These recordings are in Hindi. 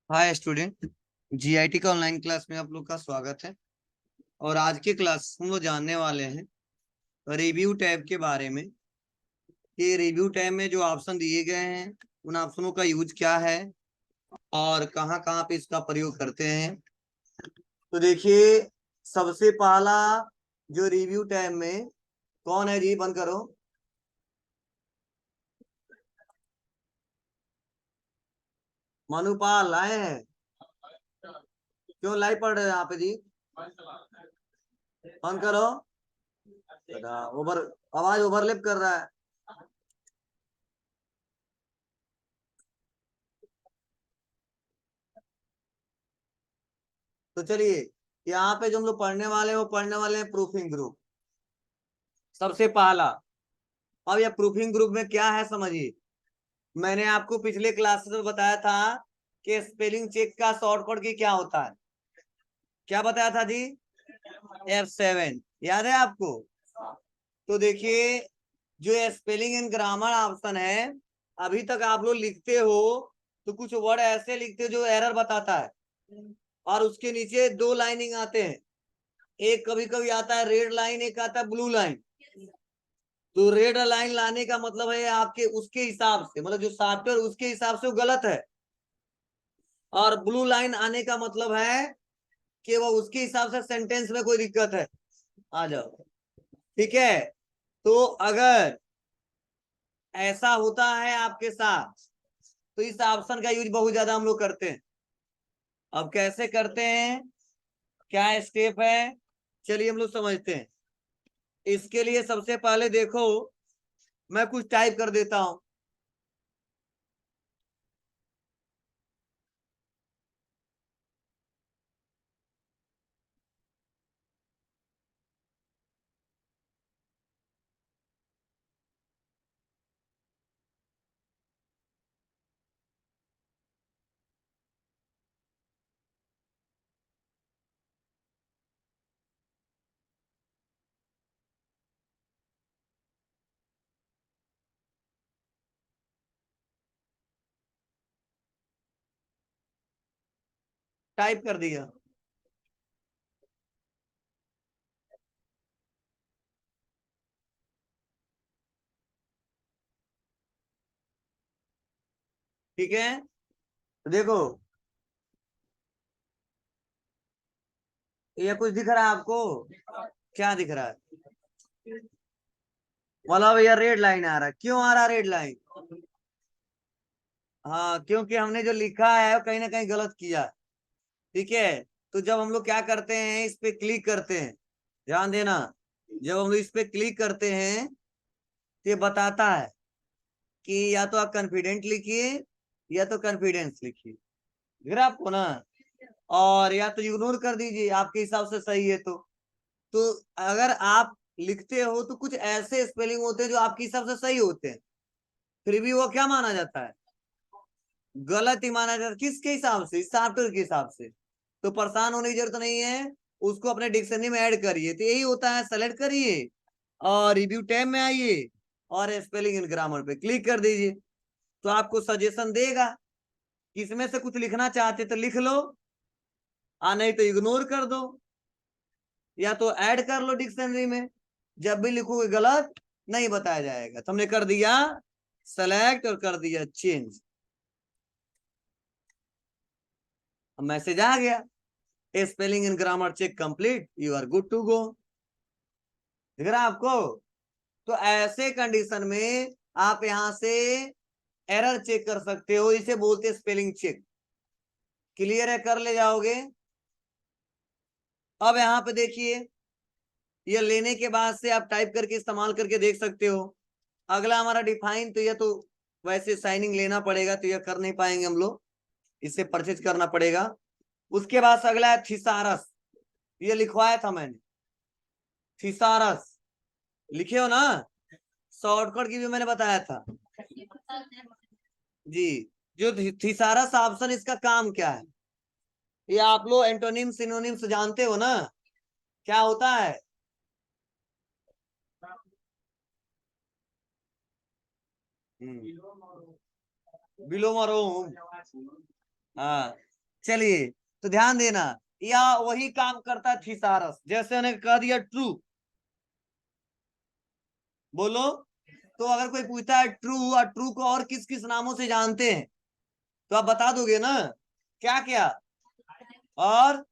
Hi student. जीआईटी का ऑनलाइन क्लास में आप लोग का स्वागत है। और आज के क्लास हम लोग जानने वाले हैं रिव्यू टैब के बारे में कि रिव्यू टैब में जो ऑप्शन दिए गए हैं उन ऑप्शनों का यूज क्या है और कहाँ कहाँ पे इसका प्रयोग करते हैं। तो देखिए, सबसे पहला जो रिव्यू टैब में कौन है जी, बंद करो। मनुपाल आए हैं? क्यों लाइव पढ़ रहे हो यहाँ पे जी? बंद करो। ओवर आवाज ओवरलैप कर रहा है। तो चलिए, यहाँ पे जो हम लोग पढ़ने वाले हैं वो पढ़ने वाले हैं प्रूफिंग ग्रुप। सबसे पहला, अब यह प्रूफिंग ग्रुप में क्या है समझिए। मैंने आपको पिछले क्लास में बताया था कि स्पेलिंग चेक का शॉर्टकट की क्या होता है। क्या बताया था जी? F7 याद है आपको? तो देखिए, जो स्पेलिंग एंड ग्रामर ऑप्शन है, अभी तक आप लोग लिखते हो तो कुछ वर्ड ऐसे लिखते हो जो एरर बताता है, और उसके नीचे दो लाइनिंग आते हैं। एक कभी कभी आता है रेड लाइन, एक आता है ब्लू लाइन। तो रेड लाइन लाने का मतलब है आपके उसके हिसाब से, मतलब जो सॉफ्टवेयर उसके हिसाब से वो गलत है, और ब्लू लाइन आने का मतलब है कि वो उसके हिसाब से सेंटेंस में कोई दिक्कत है। आ जाओ, ठीक है। तो अगर ऐसा होता है आपके साथ तो इस ऑप्शन का यूज बहुत ज्यादा हम लोग करते हैं। अब कैसे करते हैं, क्या स्टेप है, चलिए हम लोग समझते हैं। इसके लिए सबसे पहले देखो, मैं कुछ टाइप कर देता हूं। टाइप कर दिया। ठीक है, तो देखो, ये कुछ दिख रहा है आपको? क्या दिख रहा है? मतलब ये रेड लाइन आ रहा है। क्यों आ रहा है रेड लाइन? हाँ, क्योंकि हमने जो लिखा है वो कहीं ना कहीं गलत किया है। ठीक है, तो जब हम लोग क्या करते हैं, इस पे क्लिक करते हैं, ध्यान देना, जब हम लोग इस पे क्लिक करते हैं तो ये बताता है कि या तो आप कॉन्फिडेंट लिखिए या तो कॉन्फिडेंस लिखिए। दिख रहा है आपको ना? और या तो इग्नोर कर दीजिए, आपके हिसाब से सही है तो अगर आप लिखते हो तो कुछ ऐसे स्पेलिंग होते हैं जो आपके हिसाब से सही होते हैं, फिर भी वो क्या माना जाता है? गलत ही माना जाता है। किसके हिसाब से? सॉफ्टवेयर के हिसाब से। तो परेशान होने की जरूरत नहीं है, उसको अपने डिक्शनरी में ऐड करिए। तो यही होता है, सेलेक्ट करिए और रिव्यू टैब में आइए और स्पेलिंग एंड ग्रामर पे क्लिक कर दीजिए। तो आपको सजेशन देगा, किसमें से कुछ लिखना चाहते तो लिख लो, नहीं तो इग्नोर कर दो, या तो ऐड कर लो डिक्शनरी में। जब भी लिखोगे गलत नहीं बताया जाएगा। तो हमने कर दिया सेलेक्ट और कर दिया चेंज, मैसेज आ गया, spelling and grammar check complete, you are good to go. दिख रहा है आपको? तो ऐसे कंडीशन में आप यहां से एरर चेक कर सकते हो, इसे बोलते हैं स्पेलिंग चेक। क्लियर है? कर ले जाओगे। अब यहाँ पे देखिए, ये लेने के बाद से आप टाइप करके इस्तेमाल करके देख सकते हो। अगला हमारा डिफाइन, तो ये तो वैसे साइनिंग लेना पड़ेगा, तो ये कर नहीं पाएंगे हम लोग, इसे परचेज करना पड़ेगा। उसके बाद अगला है थिसारस, ये लिखवाया था मैंने। थिसारस लिखे हो ना? शॉर्टकट की भी मैंने बताया था जी। जो थिसारस ऑप्शन, इसका काम क्या है? ये आप लोग एंटोनिम सिनोनिम्स जानते हो ना, क्या होता है? बिलोम और ओम। हाँ, चलिए तो ध्यान देना, या वही काम करता है थिसारस, जैसे उन्हें कह दिया ट्रू, बोलो। तो अगर कोई पूछता है ट्रू, और ट्रू को और किस किस नामों से जानते हैं, तो आप बता दोगे ना, क्या क्या? और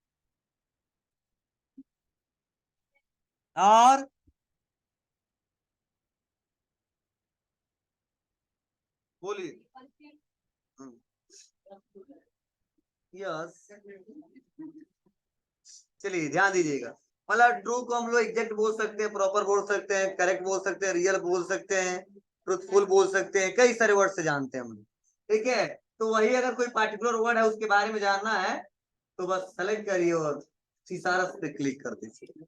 और बोलिए। यस, चलिए ध्यान दीजिएगा। मतलब ट्रू को हम लोग एग्जैक्ट बोल सकते हैं, प्रॉपर बोल सकते हैं, करेक्ट बोल सकते हैं, रियल बोल सकते हैं, ट्रूथफुल बोल सकते हैं, कई सारे वर्ड से जानते हैं हम लोग। ठीक है, तो वही अगर कोई पार्टिकुलर वर्ड है उसके बारे में जानना है, तो बस सेलेक्ट करिए और सिसारस पे क्लिक कर दीजिए।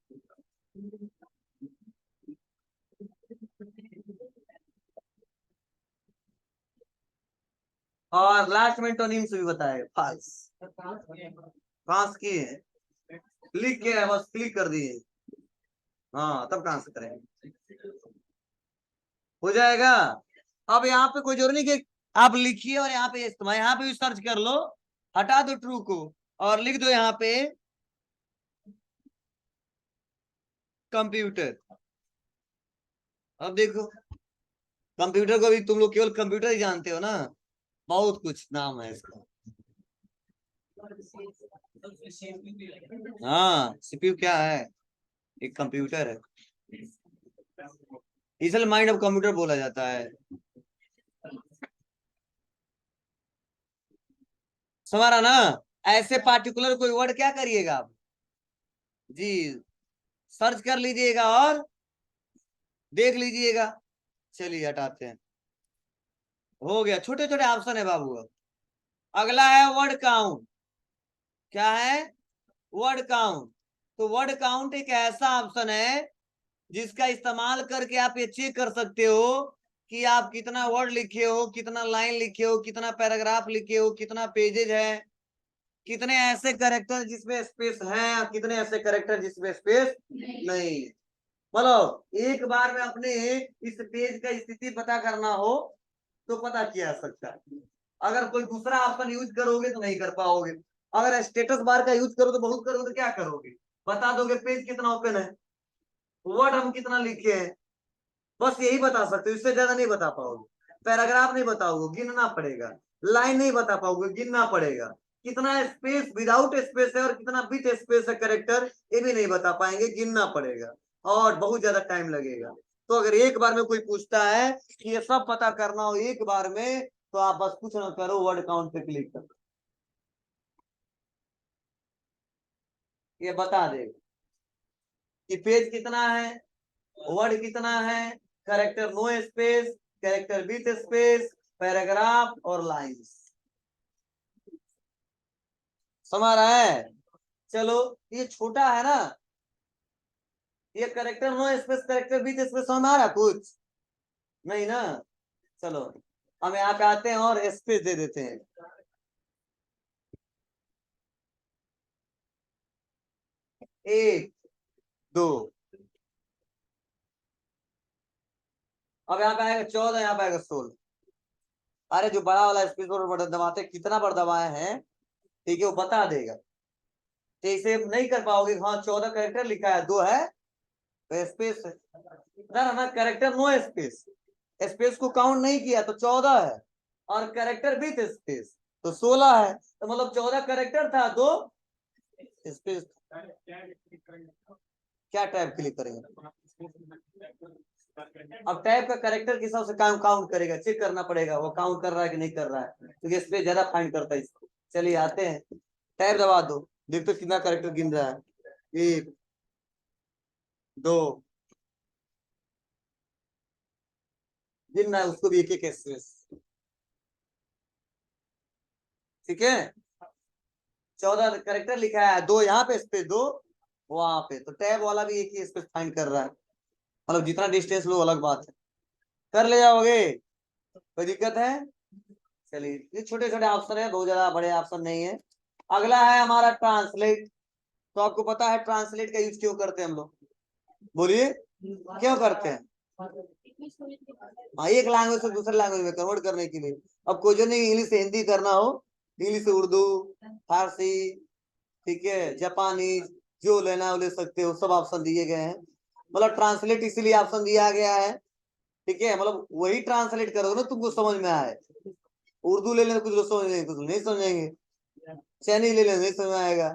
और लास्ट में टोनिम्स भी बताएगा, फाल्स, पास किए हैं, लिख के है, बस क्लिक कर दिए। हाँ, तब कहां से करेंगे, हो जाएगा। अब यहाँ पे कोई जरूरी नहीं कि आप लिखिए और यहाँ पे इस्तेमाल, यहाँ पे भी सर्च कर लो, हटा दो ट्रू को और लिख दो यहाँ पे कंप्यूटर। अब देखो, कंप्यूटर को भी तुम लोग केवल कंप्यूटर ही जानते हो ना, बहुत कुछ नाम है इसका। हाँ, सीपीयू क्या है? एक कंप्यूटर है, इसलिए माइंड ऑफ कंप्यूटर बोला जाता है। समझा ना? ऐसे पार्टिकुलर कोई वर्ड क्या करिएगा आप जी, सर्च कर लीजिएगा और देख लीजिएगा। चलिए हटाते हैं, हो गया, छोटे छोटे ऑप्शन है बाबू। अब अगला है वर्ड काउंट। क्या है? Word count. तो वर्ड काउंट एक ऐसा ऑप्शन है जिसका इस्तेमाल करके आप ये चेक कर सकते हो कि आप कितना वर्ड लिखे हो, कितना लाइन लिखे हो, कितना पैराग्राफ लिखे हो, कितना पेजेज है, कितने ऐसे करेक्टर जिसमें स्पेस है और कितने ऐसे करेक्टर जिसमें स्पेस नहीं। मतलब एक बार में अपने इस पेज का स्थिति पता करना हो तो पता किया जा सकता है। अगर कोई दूसरा ऑप्शन यूज करोगे तो नहीं कर पाओगे। अगर स्टेटस बार का यूज करो तो बहुत करोगे तो क्या करोगे, बता दोगे पेज कितना ओपन है, वर्ड हम कितना लिखे हैं, बस यही बता सकते हो, इससे ज्यादा नहीं बता पाओगे। पैराग्राफ नहीं बताओगे, गिनना पड़ेगा। लाइन नहीं बता पाओगे, गिनना पड़ेगा। कितना स्पेस विदाउट स्पेस है और कितना विथ स्पेस है करेक्टर, ये भी नहीं बता पाएंगे, गिनना पड़ेगा और बहुत ज्यादा टाइम लगेगा। तो अगर एक बार में कोई पूछता है कि ये सब पता करना हो एक बार में, तो आप बस कुछ ना करो, वर्ड काउंट पे क्लिक करो, ये बता देगा कि पेज कितना है, वर्ड कितना है, character no space, character with space, paragraph और लाइंस। समझ रहा है? चलो, ये छोटा है ना, ये character no space, character with space, समझ में आ रहा कुछ? नहीं ना? चलो, हम यहाँ पे आते हैं और स्पेस दे देते हैं। एक, दो, अब यहाँ पे आएगा 14, यहाँ पे आएगा 16। अरे जो बड़ा वाला स्पेस और दबाते कितना बार दबाए हैं, ठीक है, वो बता देगा। तो इसे नहीं कर पाओगे, हाँ 14 करेक्टर लिखा है, 2 है तो स्पेस है ना, ना करेक्टर नो स्पेस, स्पेस को काउंट नहीं किया तो 14 है, और करेक्टर विथ स्पेस तो 16 है, तो मतलब 14 करेक्टर था, 2 स्पेस। क्या टैब क्लिक करेंगे? अब टैब का करेक्टर के हिसाब से काउंट करेगा, चेक करना पड़ेगा वो काउंट कर रहा है कि नहीं कर रहा है, क्योंकि स्पेस ज्यादा फाइंड करता है इसको। चलिए आते हैं, टैब दबा दो, देखते कितना करेक्टर गिन रहा है। 1, 2, गिनना है उसको भी, एक एक स्पेस। ठीक है, 14 करेक्टर लिखा है, 2 यहाँ पे स्पेस, 2 वहां पे, तो टैब वाला भी एक ही स्पेस फाइंड कर रहा है। मतलब जितना डिस्टेंस लो अलग बात है, कर ले जाओगे, कोई दिक्कत है? चलिए, ये छोटे छोटे ऑप्शन है, बहुत ज्यादा बड़े ऑप्शन नहीं है। अगला है हमारा ट्रांसलेट। तो आपको पता है ट्रांसलेट का यूज क्यों करते हैं हम लोग, बोलिए, क्यों करते हैं? हाँ, एक लैंग्वेज से दूसरे लैंग्वेज में कन्वर्ट करने के लिए। अब कोई जो नहीं इंग्लिश से हिंदी करना हो इंग्लिश उर्दू फारसी, ठीक है, जापानी, जो लेना है वो ले सकते हो, सब ऑप्शन दिए गए हैं। मतलब ट्रांसलेट इसीलिए ऑप्शन दिया गया है, ठीक है, मतलब वही ट्रांसलेट करोगे ना तुमको समझ में आए। उर्दू ले लेना कुछ लोग समझ लेंगे, कुछ लोग नहीं समझेंगे, चाइनीज ले लेना नहीं समझ में आएगा,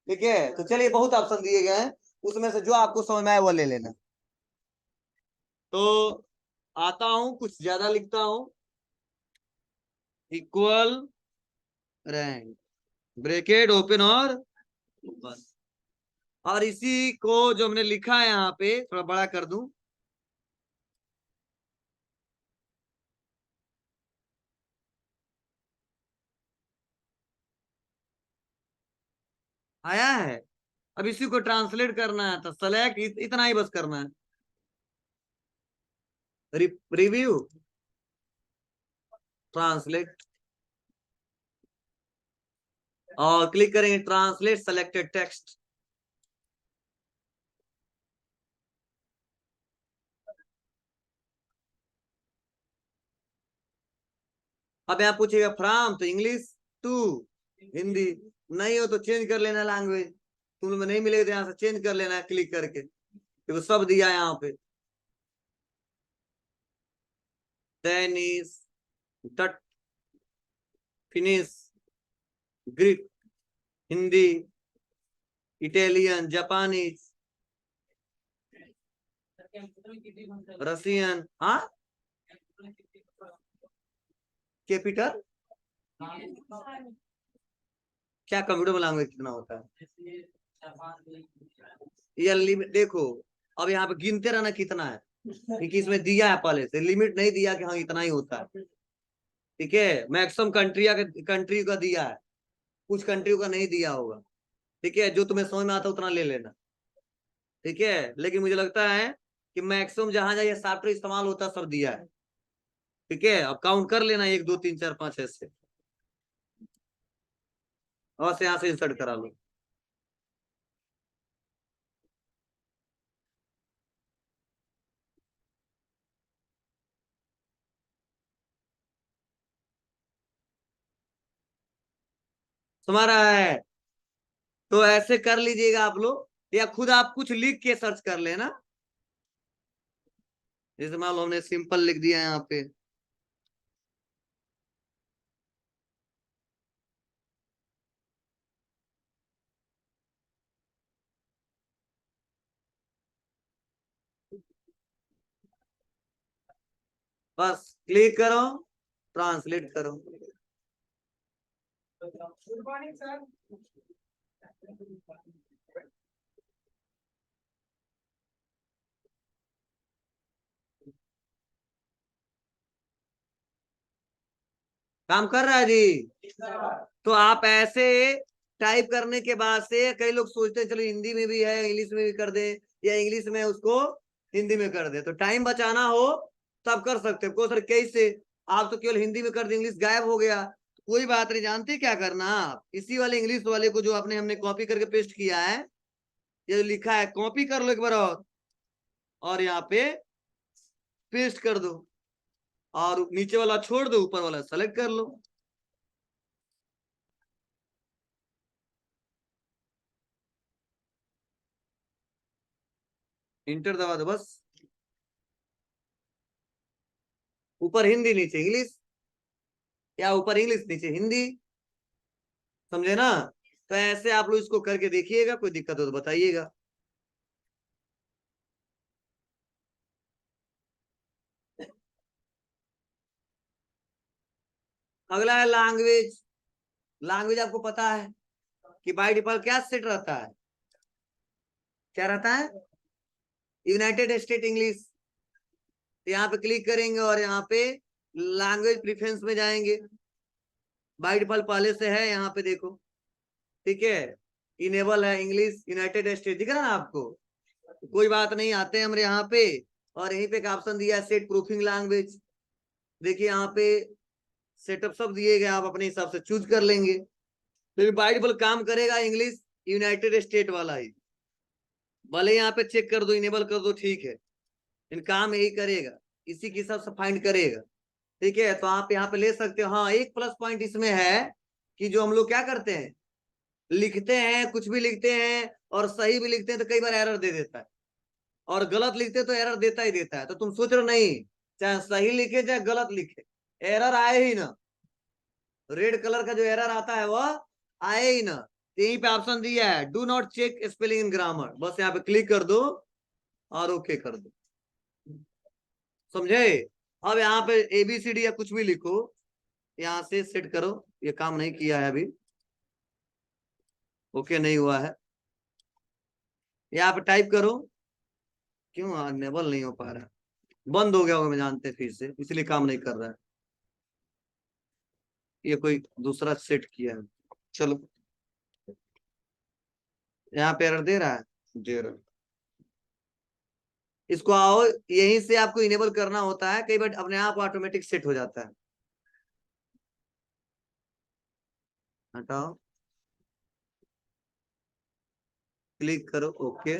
ठीक है। तो चलिए बहुत ऑप्शन दिए गए हैं, उसमें से जो आपको समझ में आए वो ले लेना। तो आता हूं, कुछ ज्यादा लिखता हूं, इक्वल रैंक, ब्रैकेट ओपन और बस। और इसी को जो हमने लिखा है यहाँ पे थोड़ा बड़ा कर दूं, आया है। अब इसी को ट्रांसलेट करना है तो सेलेक्ट, इतना ही बस करना है, रिव्यू, ट्रांसलेट, और क्लिक करेंगे ट्रांसलेट सेलेक्टेड टेक्स्ट। अब यहाँ पूछेगा फ्रॉम, तो इंग्लिश, टू हिंदी, नहीं हो तो चेंज कर लेना लैंग्वेज, तुम्हें नहीं मिलेगा तो यहाँ से चेंज कर लेना है क्लिक करके, तो सब दिया है यहाँ पे, Danish, Dutch, Finnish, Greek, Hindi, Italian, Japanese, Russian, हाँ कैपिटल, क्या कंप्यूटर में लैंग्वेज कितना होता है, ये लिमिट देखो, अब यहाँ पे गिनते रहना कितना है, क्योंकि इसमें दिया है पहले से, लिमिट नहीं दिया कि हाँ इतना ही होता है, ठीक है। मैक्सिमम कंट्री का दिया है, कुछ कंट्री का नहीं दिया होगा, ठीक है, जो तुम्हें समझ में आता है उतना ले लेना, ठीक है। लेकिन मुझे लगता है कि मैक्सिमम जहां जहां ये सॉफ्टवेयर इस्तेमाल होता है सब दिया है, ठीक है। अब काउंट कर लेना, 1 2 3 4 5 ऐसे, और से यहाँ से इंसर्ट करा लो। समझ रहा है, तो ऐसे कर लीजिएगा आप लोग, या खुद आप कुछ लिख के सर्च कर लेना, जैसे मान लो हमने सिंपल लिख दिया यहाँ पे, बस क्लिक करो, ट्रांसलेट करो। Good morning sir. काम कर रहा है जी। तो आप ऐसे टाइप करने के बाद से कई लोग सोचते हैं चलो हिंदी में भी है इंग्लिश में भी कर दे, या इंग्लिश में उसको हिंदी में कर दे, तो टाइम बचाना हो तब कर सकते हो। सर कैसे, आप तो केवल हिंदी में कर दे, इंग्लिश गायब हो गया, कोई बात नहीं, जानते क्या करना, आप इसी वाले इंग्लिश वाले को जो आपने हमने कॉपी करके पेस्ट किया है, ये जो लिखा है कॉपी कर लो एक बार, और यहाँ पे पेस्ट कर दो, और नीचे वाला छोड़ दो, ऊपर वाला सेलेक्ट कर लो। इंटर दबा दो बस, ऊपर हिंदी नीचे इंग्लिश, या ऊपर इंग्लिश नीचे हिंदी, समझे ना। तो ऐसे आप लोग इसको करके देखिएगा, कोई दिक्कत हो तो बताइएगा। अगला है लैंग्वेज। लैंग्वेज आपको पता है कि बाय डिफॉल्ट क्या सेट रहता है, क्या रहता है, यूनाइटेड स्टेट इंग्लिश। यहाँ पे क्लिक करेंगे और यहाँ पे लैंग्वेज प्रिफरेंस में जाएंगे, बाय डिफॉल्ट पहले से है, यहाँ पे देखो, ठीक है, इनेबल है इंग्लिश यूनाइटेड स्टेट, दिख रहा है ना आपको, कोई बात नहीं, आते हैं हम यहाँ पे, और यहीं पे एक ऑप्शन दिया है सेट प्रूफिंग लैंग्वेज, देखिए यहाँ पे सेटअप सब दिए गए, आप अपने हिसाब से चूज कर लेंगे, तो बाय डिफॉल्ट काम करेगा इंग्लिश यूनाइटेड स्टेट वाला ही, भले यहाँ पे चेक कर दो इनेबल कर दो, ठीक है, इन काम यही करेगा, इसी के हिसाब से फाइंड करेगा, ठीक है। तो आप यहाँ पे ले सकते हो। हाँ, एक प्लस पॉइंट इसमें है कि जो हम लोग क्या करते हैं, लिखते हैं, कुछ भी लिखते हैं और सही भी लिखते हैं तो कई बार एरर दे देता है, और गलत लिखते हैं तो एरर देता ही देता है। तो तुम सोच रहे हो नहीं, चाहे सही लिखे चाहे गलत लिखे, एरर आए ही ना, रेड कलर का जो एरर आता है वह आए ही ना। यहीं पे ऑप्शन दिया है, do not check spelling in grammar, बस यहाँ पे क्लिक कर दो और ओके कर दो, समझे। अब यहाँ पे ABCD या कुछ भी लिखो, यहाँ से सेट करो, ये काम नहीं किया है अभी, ओके नहीं हुआ है, यहाँ पे टाइप करो, क्यों अनेबल नहीं हो पा रहा है, बंद हो गया होगा मैं जानते फिर से, इसलिए काम नहीं कर रहा है, ये कोई दूसरा सेट किया है। चलो यहाँ पे एरर दे रहा है, दे रहा है। इसको आओ यहीं से आपको इनेबल करना होता है, कई बार अपने आप ऑटोमेटिक सेट हो जाता है। हटाओ, क्लिक करो, ओके।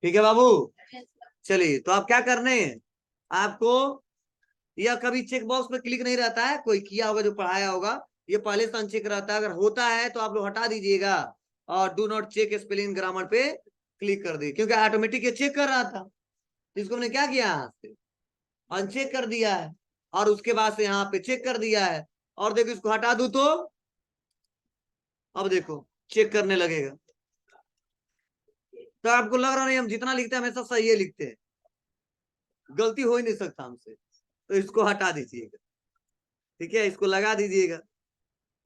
ठीक है बाबू, चलिए तो आप क्या करने हैं, आपको यह कभी चेक बॉक्स पे क्लिक नहीं रहता है, कोई किया होगा जो पढ़ाया होगा, ये पहले से अनचेक रहता है, अगर होता है तो आप लोग हटा दीजिएगा और do not check spelling grammar पे क्लिक कर दीजिए, क्योंकि ऑटोमेटिक ये चेक कर रहा था, इसको हमने क्या किया, यहाँ से अनचेक कर दिया है और उसके बाद से यहाँ पे चेक कर दिया है। और देखो इसको हटा दूं तो अब देखो चेक करने लगेगा। तो आपको लग रहा नहीं हम जितना लिखते हैं हमेशा सही है लिखते हैं, गलती हो ही नहीं सकता हमसे, तो इसको हटा दीजिएगा, ठीक है, इसको लगा दीजिएगा।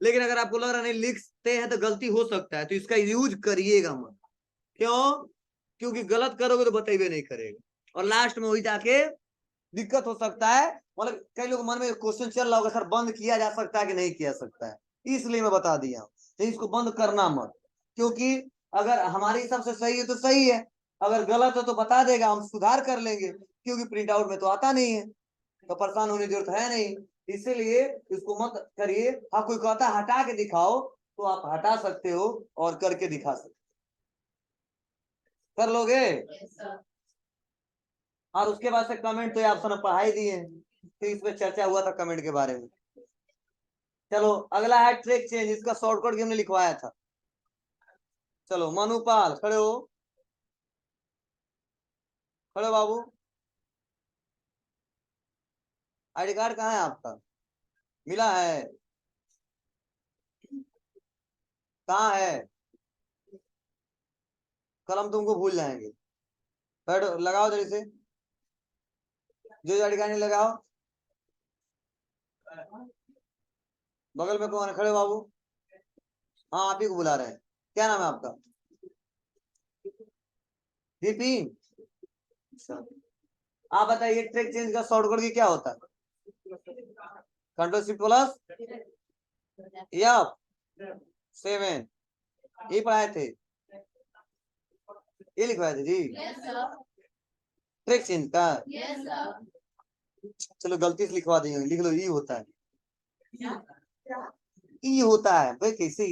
लेकिन अगर आपको लग रहा नहीं लिखते हैं तो गलती हो सकता है, तो इसका यूज करिएगा मत, क्यों, क्योंकि गलत करोगे तो बतेबे नहीं करेगा और लास्ट में वही जाके दिक्कत हो सकता है। मतलब कई लोग मन में क्वेश्चन चल रहा होगा सर बंद किया जा सकता है कि नहीं किया सकता है, इसलिए मैं बता दिया हूँ, तो इसको बंद करना मत, क्योंकि अगर हमारे हिसाब से सही है तो सही है, अगर गलत है तो बता देगा, हम सुधार कर लेंगे, क्योंकि प्रिंट आउट में तो आता नहीं है, तो परेशान होने की जरूरत है नहीं, इसीलिए इसको मत करिए। हाँ कोई कहता है हटा के दिखाओ, तो आप हटा सकते हो और करके दिखा सकते, कर लोगे। और उसके बाद से कमेंट तो ये ऑप्शन पढ़ाई दिए, तो इसमें चर्चा हुआ था कमेंट के बारे में। चलो अगला है ट्रैक चेंज, इसका शॉर्टकट भी हमने लिखवाया था। चलो मनुपाल खड़े हो, खड़े हो बाबू, आईडी कार्ड कहाँ है आपका, मिला है, कहाँ है, कल हम तुमको भूल जाएंगे, बैठो लगाओ जल्दी से, जो आईडी कार्ड नहीं लगाओ। बगल में कौन है, खड़े हो बाबू, हाँ आप ही को बुला रहे हैं, क्या नाम है आपका, दीपी, आप बताइए ट्रैक चेंज का शॉर्टकट की क्या होता है, कंट्रोल शिफ्ट प्लस F7, ये पढ़ाए थे, ये लिखवाए थे जी, ट्रैक चेंज का, चलो गलती से लिखवा देंगे, लिख लो, ये होता है, ये होता है भाई, कैसे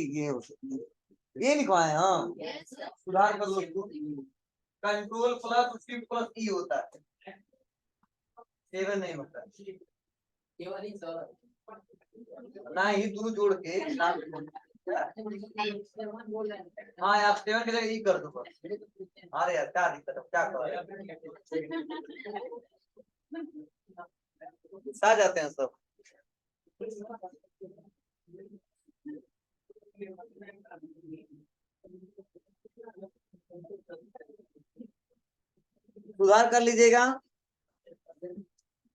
ये लिखवाए, हाँ सुधार कर लो, कंट्रोल प्लस शिफ्ट प्लस ई होता है, 7 नहीं होता ना, ये दोनों जोड़ के हाँ यार 7 की जगह ई कर दो बस, अरे यार क्या दिक्कत है, क्या करो, आ जाते हैं सब। सुधार कर लीजिएगा।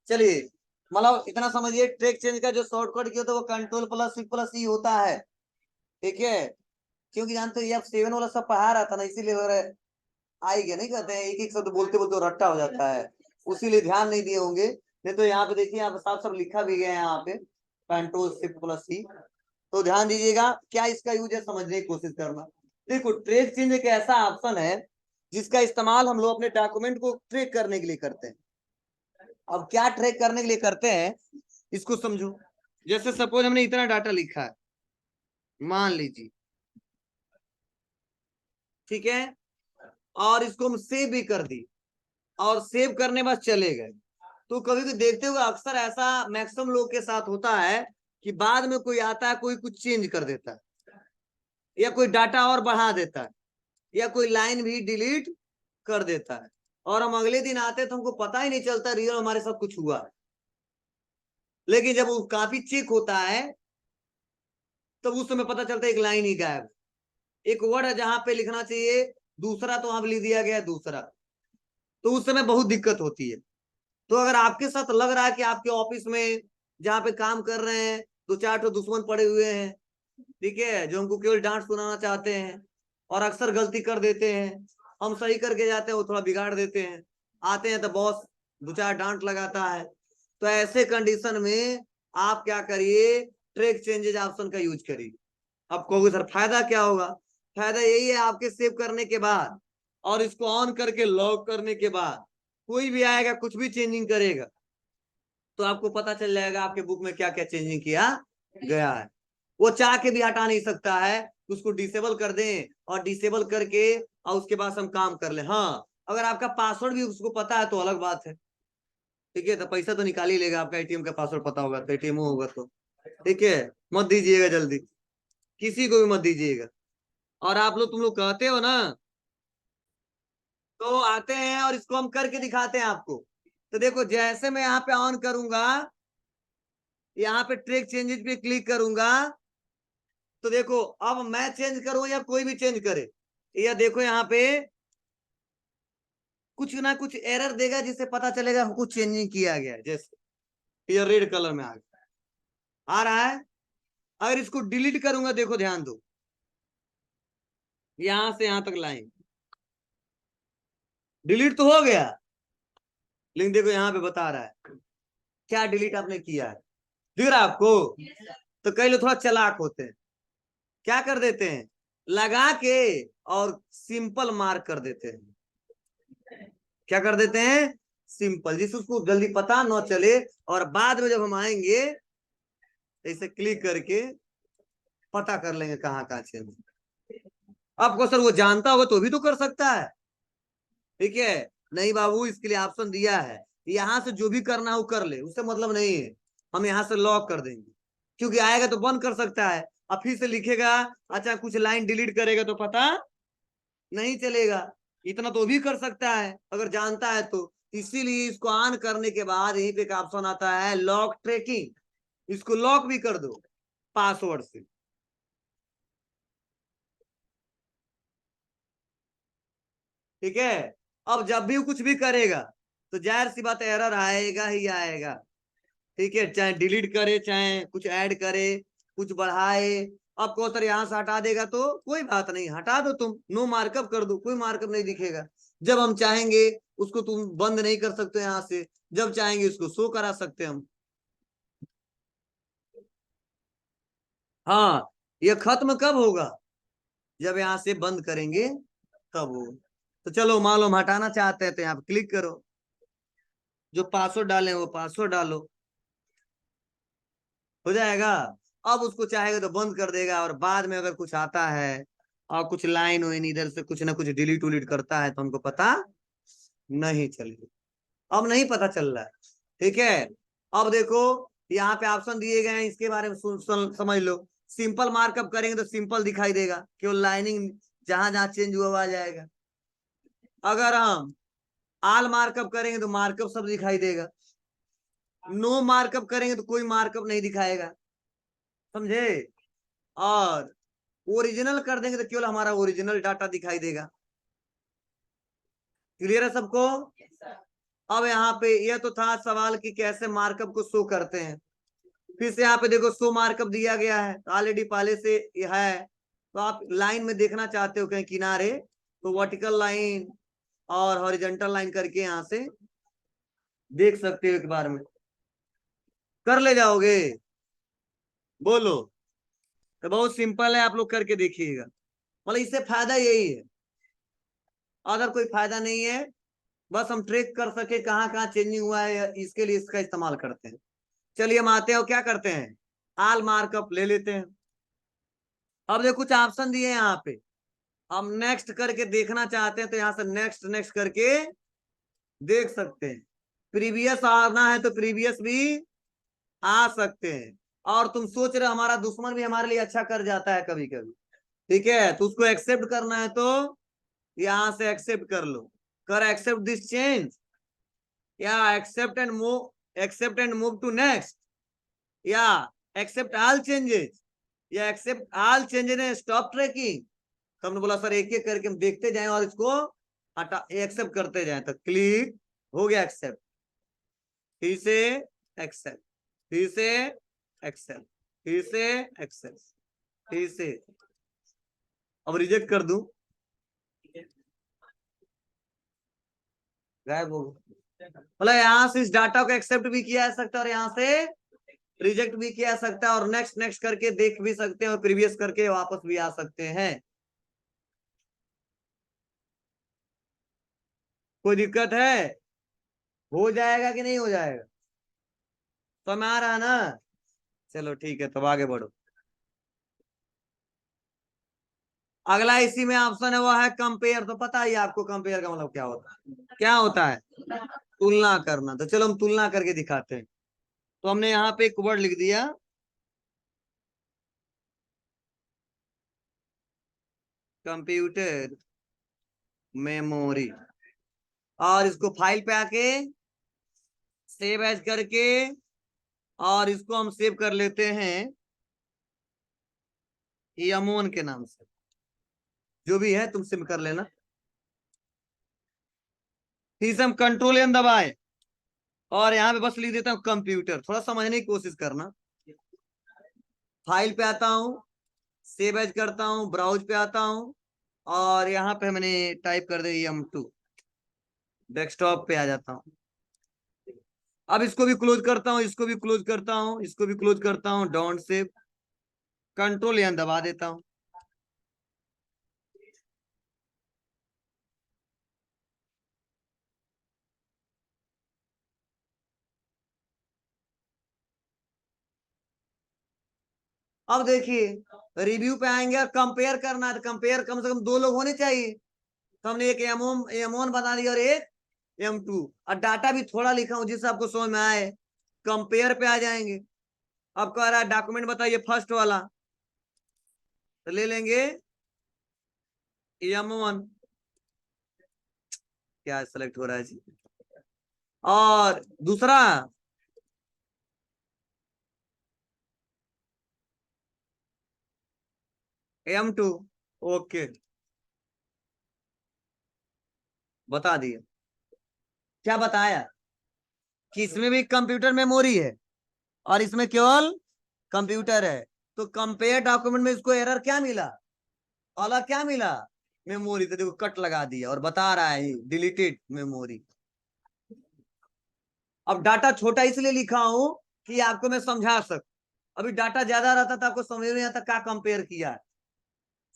चलिए मतलब इतना समझिए, ट्रैक चेंज का जो शॉर्टकट किया था वो कंट्रोल प्लस शिफ्ट प्लस ई होता है, ठीक है, क्योंकि जानते हो ये आप 7 वाला सब पढ़ा रहा था ना, इसीलिए आई गया, नहीं कहते हैं एक एक शब्द बोलते बोलते रट्टा हो जाता है, उसीलिए ध्यान नहीं दिए होंगे, नहीं तो यहाँ पे देखिए यहाँ पे साफ साफ लिखा भी गया है, यहाँ पे कंट्रोल शिफ्ट प्लस सी, तो ध्यान दीजिएगा क्या इसका यूज है समझने की कोशिश करना। देखो ट्रैक चेंज एक ऐसा ऑप्शन है जिसका इस्तेमाल हम लोग अपने डॉक्यूमेंट को ट्रैक करने के लिए करते हैं। अब क्या ट्रैक करने के लिए करते हैं इसको समझो, जैसे सपोज हमने इतना डाटा लिखा है, मान लीजिए, ठीक है, और इसको हम सेव भी कर दी, और सेव करने बस चले गए। तो कभी भी देखते हुए अक्सर ऐसा मैक्सिमम लोग के साथ होता है कि बाद में कोई आता है, कोई कुछ चेंज कर देता है, या कोई डाटा और बढ़ा देता है, या कोई लाइन भी डिलीट कर देता है, और हम अगले दिन आते हैं तो हमको पता ही नहीं चलता रियल हमारे साथ कुछ हुआ है। लेकिन जब वो काफी चेक होता है तब उस समय पता चलता है एक लाइन ही गायब, एक वर्ड है जहां पे लिखना चाहिए दूसरा तो वहां लिख दिया गया दूसरा। तो उस समय बहुत दिक्कत होती है। तो अगर आपके साथ लग रहा है कि आपके ऑफिस में जहाँ पे काम कर रहे हैं दो चार तो दुश्मन पड़े हुए हैं, ठीक है, जो हमको केवल डांट सुनाना चाहते हैं और अक्सर गलती कर देते हैं, हम सही करके जाते हैं वो थोड़ा बिगाड़ देते हैं, आते हैं तो बॉस दो चार डांट लगाता है, तो ऐसे कंडीशन में आप क्या करिए, ट्रैक चेंजेज ऑप्शन का यूज करिए। अब कहोगे सर फायदा क्या होगा? फायदा यही है, आपके सेव करने के बाद और इसको ऑन करके लॉक करने के बाद कोई भी आएगा कुछ भी चेंजिंग करेगा तो आपको पता चल जाएगा आपके बुक में क्या क्या चेंजिंग किया गया है। वो चाह के भी हटा नहीं सकता है, उसको डिसेबल कर दें और डिसेबल करके और उसके बाद हम काम कर ले। हाँ, अगर आपका पासवर्ड भी उसको पता है तो अलग बात है, ठीक है, तो पैसा तो निकाल ही लेगा, आपका एटीएम का पासवर्ड पता होगा तो, एटीएम होगा तो, ठीक है, मत दीजिएगा जल्दी, किसी को भी मत दीजिएगा। और आप लोग तुम लोग कहते हो ना, तो आते हैं और इसको हम करके दिखाते हैं आपको। तो देखो जैसे मैं यहाँ पे ऑन करूंगा, यहाँ पे ट्रैक चेंजेस पे क्लिक करूंगा, तो देखो अब मैं चेंज करूं या कोई भी चेंज करे, या देखो यहाँ पे कुछ ना कुछ एरर देगा जिससे पता चलेगा कुछ चेंजिंग किया गया है। जैसे ये रेड कलर में आ रहा है। अगर इसको डिलीट करूंगा, देखो ध्यान दो, यहां से यहां तक लाइन डिलीट तो हो गया, लेकिन देखो यहाँ पे बता रहा है क्या डिलीट आपने किया है, दिख रहा है आपको? तो कई लोग थोड़ा चालाक होते हैं, क्या कर देते हैं, लगा के और सिंपल मार्क कर देते हैं। क्या कर देते हैं? सिंपल, जिससे उसको जल्दी पता न चले, और बाद में जब हम आएंगे ऐसे क्लिक करके पता कर लेंगे कहाँ कहाँ चेंज। आपको सर वो जानता होगा तो भी तो कर सकता है, ठीक है, नहीं बाबू इसके लिए ऑप्शन दिया है, यहां से जो भी करना हो कर ले, उससे मतलब नहीं है, हम यहाँ से लॉक कर देंगे, क्योंकि आएगा तो बंद कर सकता है, अब फिर से लिखेगा, अच्छा कुछ लाइन डिलीट करेगा तो पता नहीं चलेगा, इतना तो भी कर सकता है अगर जानता है तो। इसीलिए इसको ऑन करने के बाद यहीं पे एक ऑप्शन आता है लॉक ट्रैकिंग, इसको लॉक भी कर दो पासवर्ड से, ठीक है। अब जब भी कुछ भी करेगा तो जाहिर सी बात एरर आएगा ही आएगा, ठीक है, चाहे डिलीट करे चाहे कुछ ऐड करे कुछ बढ़ाए। अब को सर यहाँ से हटा देगा तो कोई बात नहीं, हटा दो, तुम नो मार्कअप कर दो, कोई मार्कअप नहीं दिखेगा। जब हम चाहेंगे उसको तुम बंद नहीं कर सकते यहाँ से, जब चाहेंगे उसको शो करा सकते हम। हाँ, ये खत्म कब होगा? जब यहाँ से बंद करेंगे तब हो। तो चलो मान लो हम हटाना चाहते हैं तो यहाँ पे क्लिक करो, जो पासवर्ड डाले वो पासवर्ड डालो, हो जाएगा। अब उसको चाहेगा तो बंद कर देगा, और बाद में अगर कुछ आता है और कुछ लाइन वाइन इधर से कुछ ना कुछ डिलीट उलीट करता है तो हमको पता नहीं चलेगा। अब नहीं पता चल रहा है, ठीक है। अब देखो यहाँ पे ऑप्शन दिए गए हैं, इसके बारे में समझ लो। सिंपल मार्कअप करेंगे तो सिंपल दिखाई देगा, केवल लाइनिंग जहां जहां चेंज हुआ आ जाएगा। अगर हम आल मार्कअप करेंगे तो मार्कअप सब दिखाई देगा, नो मार्कअप करेंगे तो कोई मार्कअप नहीं दिखाएगा, समझे। और ओरिजिनल कर देंगे तो केवल हमारा ओरिजिनल डाटा दिखाई देगा। क्लियर है सबको? अब यहाँ पे यह तो था सवाल कि कैसे मार्कअप को शो करते हैं। फिर से यहाँ पे देखो शो मार्कअप दिया गया है, ऑलरेडी पहले से है, तो आप लाइन में देखना चाहते हो कहीं किनारे, तो वर्टिकल लाइन और हॉरिजॉन्टल लाइन करके यहाँ से देख सकते हो, एक बार में कर ले जाओगे, बोलो। तो बहुत सिंपल है, आप लोग करके देखिएगा, मतलब इससे फायदा यही है, अगर कोई फायदा नहीं है, बस हम ट्रेक कर सके कहाँ कहाँ चेंजिंग हुआ है, इसके लिए इसका इस्तेमाल करते हैं। चलिए हम आते हैं और क्या करते हैं, आल मार्कअप ले लेते हैं। अब देखो कुछ ऑप्शन दिए हैं यहाँ पे, हम नेक्स्ट करके देखना चाहते हैं तो यहाँ से नेक्स्ट नेक्स्ट करके देख सकते हैं। प्रीवियस आना है तो प्रीवियस भी आ सकते हैं। और तुम सोच रहे हो हमारा दुश्मन भी हमारे लिए अच्छा कर जाता है कभी कभी, ठीक है, तो उसको एक्सेप्ट करना है तो यहां से एक्सेप्ट कर लो। कर एक्सेप्ट दिस चेंज, या accept and move to next, या एक्सेप्ट ऑल चेंजेस, या accept all changes and stop tracking. तो हमने बोला सर एक एक करके हम देखते जाएं और इसको हटा एक्सेप्ट करते जाएं। तो क्लिक हो गया एक्सेप्ट, फिर से एक्सेप्ट, फिर से एक्सेप्ट, फिर से एक्सेप्ट, फिर से। अब रिजेक्ट कर दूं, गायब हो गया। मतलब यहाँ से इस डाटा को एक्सेप्ट भी किया जा सकता है और यहाँ से रिजेक्ट भी किया जा सकता है, और नेक्स्ट नेक्स्ट करके देख भी सकते हैं और प्रीवियस करके वापस भी आ सकते हैं। कोई दिक्कत है? हो जाएगा कि नहीं हो जाएगा? समझ आ रहा ना? चलो ठीक है, तब आगे बढ़ो। अगला इसी में ऑप्शन है वो है कंपेयर। तो पता ही आपको कंपेयर का मतलब क्या होता है, क्या होता है? तुलना करना। तो चलो हम तुलना करके दिखाते हैं। तो हमने यहाँ पे एक वर्ड लिख दिया, कंप्यूटर मेमोरी, और इसको फाइल पे आके सेव एज करके, और इसको हम सेव कर लेते हैं यमोन के नाम से। जो भी है तुम सेव कर लेना। फिर से हम कंट्रोल एन दबाए और यहाँ पे बस लिख देता हूँ कंप्यूटर। थोड़ा समझने की कोशिश करना। फाइल पे आता हूँ, सेव एज करता हूँ, ब्राउज पे आता हूँ, और यहाँ पे मैंने टाइप कर दिया M2, डेस्कटॉप पे आ जाता हूँ। अब इसको भी क्लोज करता हूँ, इसको भी क्लोज करता हूँ, इसको भी क्लोज करता हूँ, डोंट सेव, कंट्रोल यहाँ दबा देता हूँ। अब देखिए रिव्यू पे आएंगे और कंपेयर करना है, तो कंपेयर कम से कम दो लोग होने चाहिए। तो हमने एक एमोन बना दिया और एक M2, और डाटा भी थोड़ा लिखा हूं जिससे आपको समझ में आए। कंपेयर पे आ जाएंगे। अब कह रहा है डॉक्यूमेंट बताइए फर्स्ट वाला, तो ले लेंगे M1। क्या सेलेक्ट हो रहा है जी? और दूसरा M2। ओके, बता दिए। क्या बताया कि इसमें भी कंप्यूटर मेमोरी है और इसमें केवल कंप्यूटर है। तो कंपेयर डॉक्यूमेंट में इसको एरर क्या मिला? अलग क्या मिला? मेमोरी। तो देखो कट लगा दिया और बता रहा है डिलीटेड मेमोरी। अब डाटा छोटा इसलिए लिखा हूं कि आपको मैं समझा सकूं। अभी डाटा ज्यादा रहता था आपको समझ नहीं आता क्या कंपेयर किया है।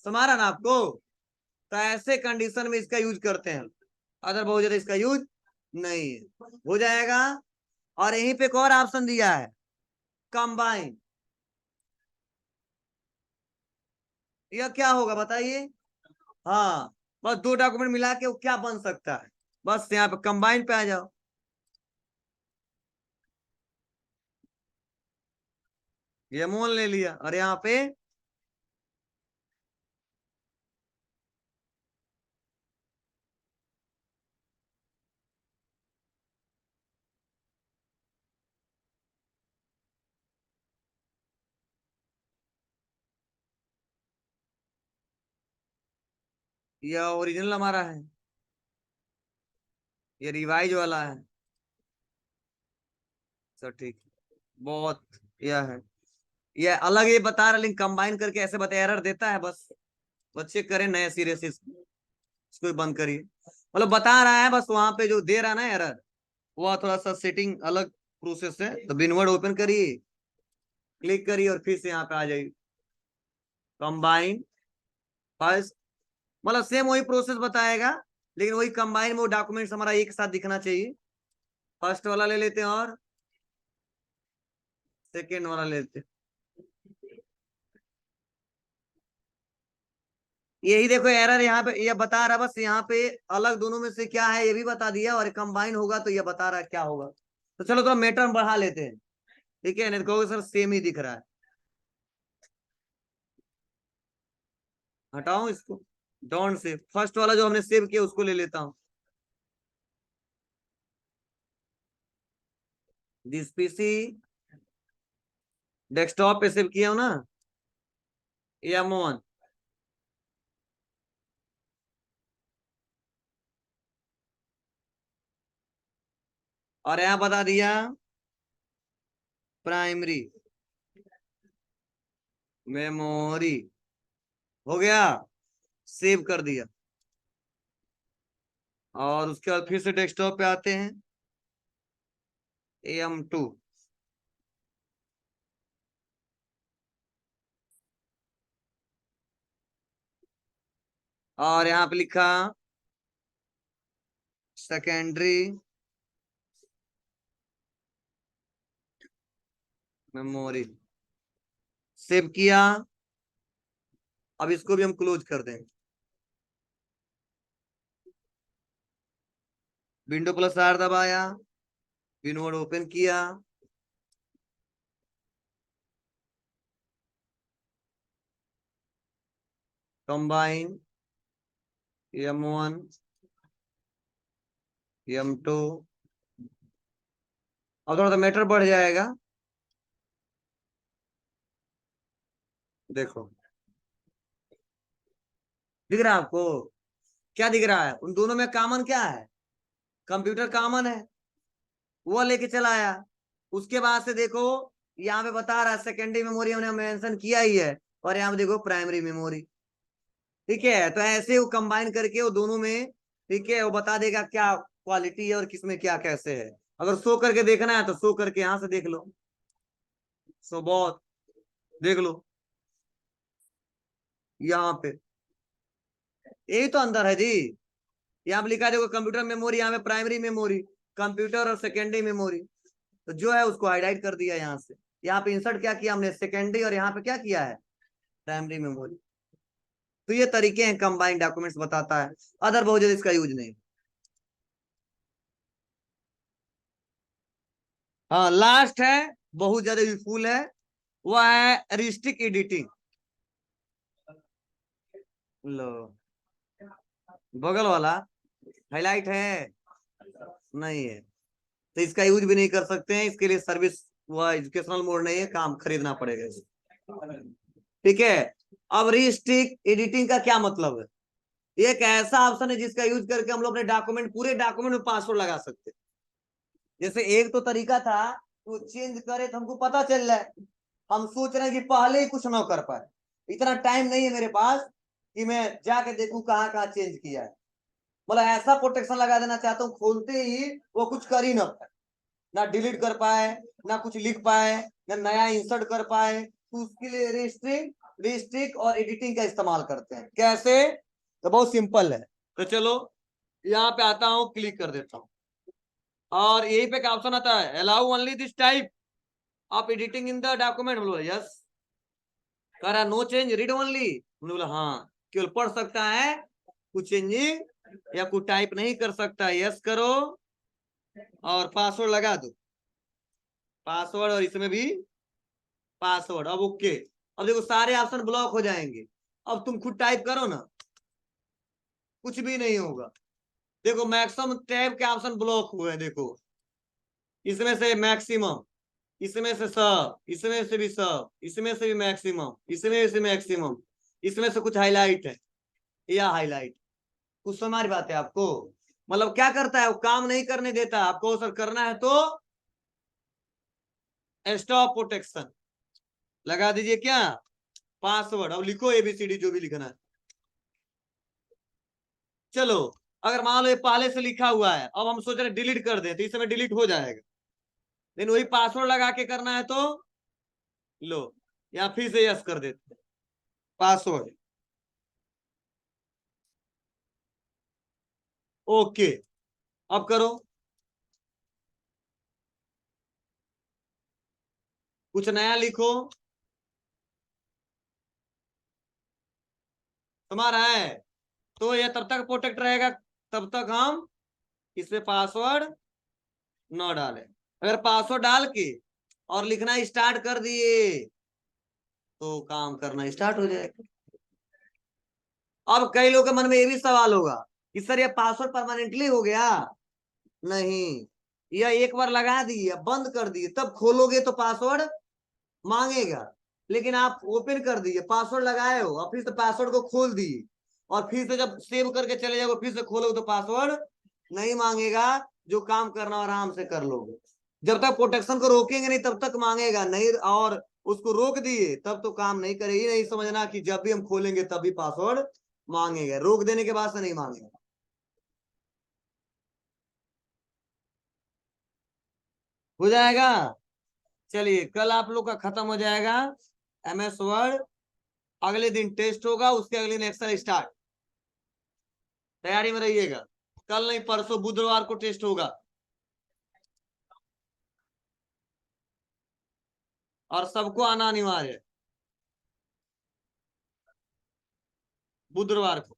समझ रहा ना आपको? तो ऐसे कंडीशन में इसका यूज करते हैं, अदर बहुत ज्यादा इसका यूज नहीं है। हो जाएगा। और यहीं पे एक और ऑप्शन दिया है, कंबाइन। यह क्या होगा बताइए? हाँ, बस दो डॉक्यूमेंट मिला के वो क्या बन सकता है, बस यहाँ पे कंबाइन पे आ जाओ। ये मोल ले लिया और यहाँ पे ये ओरिजिनल हमारा है, ये रिवाइज वाला है। सब ठीक, बहुत यह है, ये अलग ये बता रहा, लेकिन कंबाइन करके ऐसे बता एरर देता है। बस बच्चे करें नए सिरे से इसको बंद करिए। मतलब बता रहा है बस, वहां पे जो दे रहा ना एरर, वह थोड़ा सा सेटिंग अलग प्रोसेस है। तो बिनवर्ड ओपन करिए, क्लिक करिए और फिर से यहाँ पे आ जाइए कंबाइन फर्स्ट। मतलब सेम वही प्रोसेस बताएगा, लेकिन वही कंबाइन में वो डॉक्यूमेंट्स हमारा एक साथ दिखना चाहिए। फर्स्ट वाला ले लेते हैं और सेकेंड वाला ले लेते हैं। यही देखो एरर यहाँ पे ये बता रहा, बस यहाँ पे अलग दोनों में से क्या है ये भी बता दिया, और कंबाइन होगा तो ये बता रहा है क्या होगा। तो चलो थोड़ा मैटर बढ़ा लेते हैं, ठीक है, नहीं तो कहोगे सर सेम ही दिख रहा है। हटाओ इसको, डोंट सेव, फर्स्ट वाला जो हमने सेव किया उसको ले लेता हूँ। दिस पीसी डेस्कटॉप पे सेव किया हूं ना, या मोहन। और यहाँ बता दिया प्राइमरी मेमोरी, हो गया, सेव कर दिया। और उसके बाद फिर से डेस्कटॉप पे आते हैं, AM2, और यहाँ पे लिखा सेकेंडरी मेमोरी, सेव किया। अब इसको भी हम क्लोज कर देंगे, विंडो+R दबाया, विनोड ओपन किया, कंबाइन M1 M2। अब थोड़ा सा मैटर बढ़ जाएगा, देखो दिख रहा है आपको, क्या दिख रहा है, उन दोनों में कॉमन क्या है, कंप्यूटर कॉमन है, वो लेके चला आया। उसके बाद से देखो यहाँ पे बता रहा है सेकेंडरी मेमोरी हमने मेंशन किया ही है, और यहाँ पे देखो प्राइमरी मेमोरी, ठीक है। तो ऐसे वो कंबाइन करके वो दोनों में, ठीक है, वो बता देगा क्या क्वालिटी है और किसमें क्या कैसे है। अगर शो करके देखना है तो शो करके यहाँ से देख लो, सो बहुत देख लो यहाँ पे, यही तो अंदर है जी। यहाँ पे लिखा है देखो कंप्यूटर मेमोरी, यहाँ पे प्राइमरी मेमोरी, कंप्यूटर और सेकेंडरी मेमोरी। तो जो है उसको हाईलाइट कर दिया यहाँ से, यहाँ पे इंसर्ट क्या किया हमने, सेकेंडरी, और यहाँ पे क्या किया है, प्राइमरी मेमोरी। तो ये तरीके हैं, कंबाइंड डॉक्यूमेंट्स बताता है, अदर बहुत ज्यादा इसका यूज नहीं। हाँ लास्ट है, बहुत ज्यादा यूजफुल है, वो है रिस्टिक एडिटिंग। लो, बगल वाला हाईलाइट है, नहीं है, तो इसका यूज भी नहीं कर सकते हैं, इसके लिए सर्विस वो एजुकेशनल मोड नहीं है, काम खरीदना पड़ेगा इसे। ठीक है। अब रिस्टिक एडिटिंग का क्या मतलब है, ये एक ऐसा ऑप्शन है जिसका यूज करके हम लोग अपने डॉक्यूमेंट, पूरे डॉक्यूमेंट में पासवर्ड लगा सकते हैं। जैसे एक तो तरीका था वो चेंज करे तो हमको पता चल जाए, हम सोच रहे हैं कि पहले ही कुछ ना कर पाए, इतना टाइम नहीं है मेरे पास कि मैं जाके देखूं कहाँ कहाँ चेंज किया है। मतलब ऐसा प्रोटेक्शन लगा देना चाहता हूँ, खोलते ही वो कुछ कर ही ना पाए, ना डिलीट कर पाए, ना कुछ लिख पाए, ना नया इंसर्ट कर पाए। तो उसके लिए रिस्ट्रिक और एडिटिंग का इस्तेमाल करते हैं। कैसे, तो बहुत सिंपल है। तो चलो यहाँ पे आता हूँ, क्लिक कर देता हूँ, और यही पे क्या ऑप्शन आता है, allow only this type of editing in the document. बोलो यस, कह रहा नो चेंज रीड ओनली, बोला हाँ, केवल पढ़ सकता है, कुछ चेंजिंग या कुछ टाइप नहीं कर सकता। यस करो और पासवर्ड लगा दो, पासवर्ड, और इसमें भी पासवर्ड, अब ओके। अब देखो सारे ऑप्शन ब्लॉक हो जाएंगे, अब तुम खुद टाइप करो ना, कुछ भी नहीं होगा। देखो मैक्सिमम टैब के ऑप्शन ब्लॉक हुए हैं, देखो इसमें से मैक्सिमम, इसमें से सब, इसमें से भी सब, इसमें से भी मैक्सिमम, इसमें से मैक्सिमम, इसमें से कुछ हाईलाइट है, या हाईलाइट, कुछ समझ बात है आपको। मतलब क्या करता है, वो काम नहीं करने देता आपको, सर करना है तो स्टॉप प्रोटेक्शन लगा दीजिए, क्या पासवर्ड, अब लिखो ABCD जो भी लिखना है। चलो अगर मान लो ये पहले से लिखा हुआ है, अब हम सोच रहे डिलीट कर दें तो इस समय डिलीट हो जाएगा, लेकिन वही पासवर्ड लगा के करना है तो लो, या फिर से यस कर देते हैं, पासवर्ड ओके। अब करो, कुछ नया लिखो, तुम्हारा है, तो ये तब तक प्रोटेक्ट रहेगा तब तक हम इसमें पासवर्ड न डालें। अगर पासवर्ड डाल के और लिखना स्टार्ट कर दिए तो काम करना स्टार्ट हो जाएगा। अब कई लोगों के मन में ये भी सवाल होगा कि सर ये पासवर्ड परमानेंटली हो गया? नहीं, यह एक बार लगा दिए बंद कर दिए तब खोलोगे तो पासवर्ड मांगेगा, लेकिन आप ओपन कर दिए पासवर्ड लगाए हो और फिर से पासवर्ड को खोल दिए और फिर से जब सेव करके चले जाओगे फिर से खोलोगे तो पासवर्ड नहीं मांगेगा। जो काम करना आराम से कर लोगे। जब तक प्रोटेक्शन को रोकेंगे नहीं तब तक मांगेगा नहीं, और उसको रोक दिए तब तो काम नहीं करेगी। नहीं समझना कि जब भी हम खोलेंगे तब भी पासवर्ड मांगेगा, रोक देने के बाद से नहीं मांगेगा। हो जाएगा। चलिए कल आप लोग का खत्म हो जाएगा MS वर्ड, अगले दिन टेस्ट होगा, उसके अगले दिन एक्सेल स्टार्ट। तैयारी में रहिएगा, कल नहीं परसों बुधवार को टेस्ट होगा और सबको आना अनिवार्य है बुधवार को।